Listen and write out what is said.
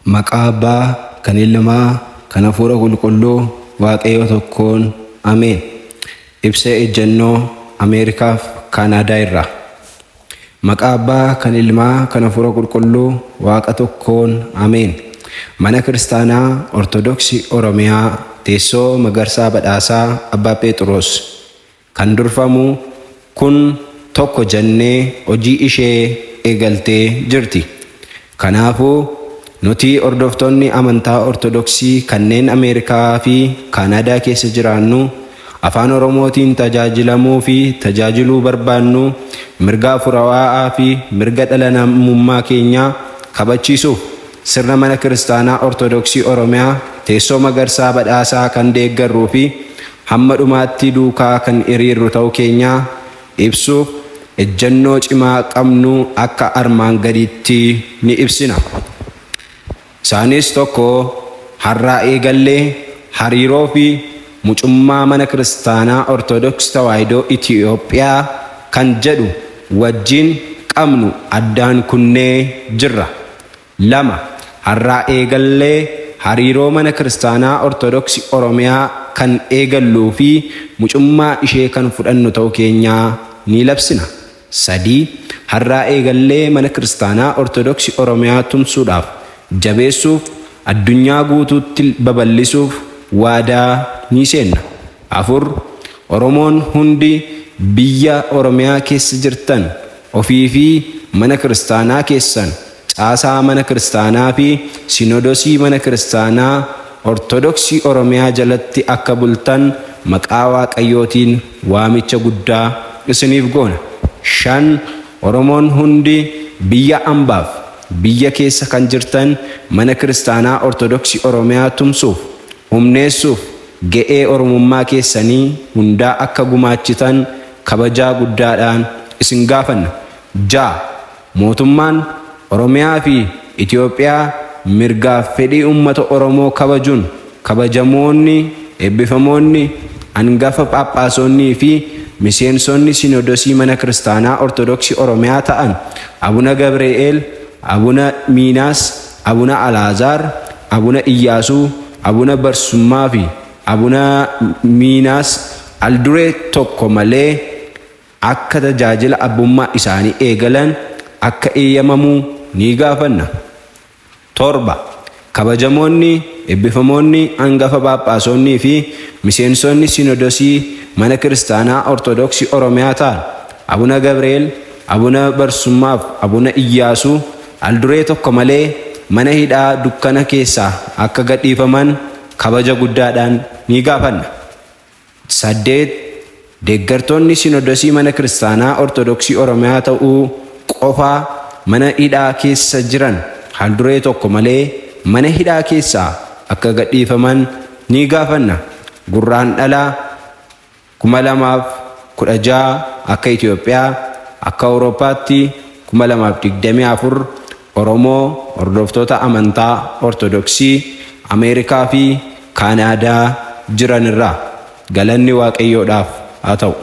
Maqaa Abbaa, kan Ilmaa, kan Hafuura Qulqulluu, Waaqayyo tokkoon. Ameen. Ibsa ejjennoo Ameerikaaf Kaanaadaa irraa. Maqaa Abbaa, kan Ilmaa, kan Hafuura Qulqulluu, Waaqa tokkoon. Ameen. Mana Kiristaanaa Ortodoksii Oromiyaa, teessoo Magarsaa Badhaasaa Abbaa Phexros. Kan durfamu kun tokko jennee hojii ishee eegaltee jirti. Kanaafuu nuti hordoftoonni amantaa Ortodoksii kanneen Ameerikaa fi Kaanaadaa keessa jiraannu afaan Oromootiin tajaajilamuu fi tajaajiluu barbaannu mirga furaa'aa fi mirga dhala namummaa keenyaa kabachiisuuf sirna mana Kiristaanaa Ortodoksii Oromiyaa teessoo Magarsaa Badhaasaa kan deeggarruu fi hamma dhumaatti duukaa kan hiriirru ta'uu keenyaa ibsuuf ejjennoo cimaa qabnu akka armaan gadiitti ni ibsina. Isaanis tokko, har'aa eegallee hariiroo fi mucummaa mana Kiristaanaa Ortodoksii Tawaahidoo Itiyoophiyaa kan jedhu wajjin qabnu addaan kunnee jirra. 2. Har'aa eegallee hariiroo mana Kiristaanaa Ortodoksii Oromiyaa kan eegalluu fi mucummaa ishee kan fudhannu ta'uu keenyaa ni labsina. 3. Har'aa eegallee mana Kiristaanaa Ortodoksii Oromiyaa tumsuudhaaf, jabeessuuf, addunyaa guutuutti babal'isuuf waadaa ni seenna. 4. Oromoon hundi biyya Oromiyaa keessa jirtan ofii fi mana Kiristaanaa keessan caasaa mana Kiristaanaa fi Sinodosii mana Kiristaanaa Ortodoksii Oromiyaa jalatti akka bultan maqaa Waaqayyootiin waamicha guddaa isiniif goona. 5. Oromoon hundi biyya ambaaf biyya keessa kan jirtan mana Kiristaanaa Ortodoksii Oromiyaa tumsuuf, humneessuuf ga'ee Oromummaa keessanii hundaa akka gumaachitan kabajaa guddaadhaan isin gaafanna. 6. Mootummaan Oromiyaa fi Itiyoophiyaa mirgaaf fedhii uummata Oromoo kabajuun kabajamoonni, eebbifamoonni, hangafa Phaaphaasonnii fi miseensonni Sinodosii mana Kiristaanaa Ortodoksii Oromiyaa ta'an Abuna Gabri'eel, Abuna Miinaas, Abuna Alaazaar, Abuna Iyyaasuu, Abuna Barsummaa fi Abuna Miinaas alduree tokko malee akka tajaajila abbummaa isaanii eegalan akka eeyyamamuu ni gaafanna. 7. Kabajamoonni, eebbifamoonni, hangafa Phaaphaasonnii fi miseensonni Sinodosii mana Kiristaanaa Ortodoksii Oromiyaa ta'an Abuna Gabri'eel, Abuna Barsummaa fi Abuna Iyyaasuu alduree tokko malee mana hidhaa dukkana keessaa akka gadhiifaman kabaja guddaadhaan ni gaafanna. 8. Deeggartoonni Sinodosii mana Kiristaanaa Ortodoksii Oromiyaa ta'uu qofaa mana hidhaa keessa jiran alduree tokko malee mana hidhaa keessaa akka gadhiifaman ni gaafanna. Gurraandhala 2016 akka Itiyoophiyaa, akka Awurooppaatti 2024 Oromoo hordoftoota amantaa Ortodoksii Ameerikaa fi Kaanaadaa jiran irraa galanni Waaqayyoodhaaf haa ta'u.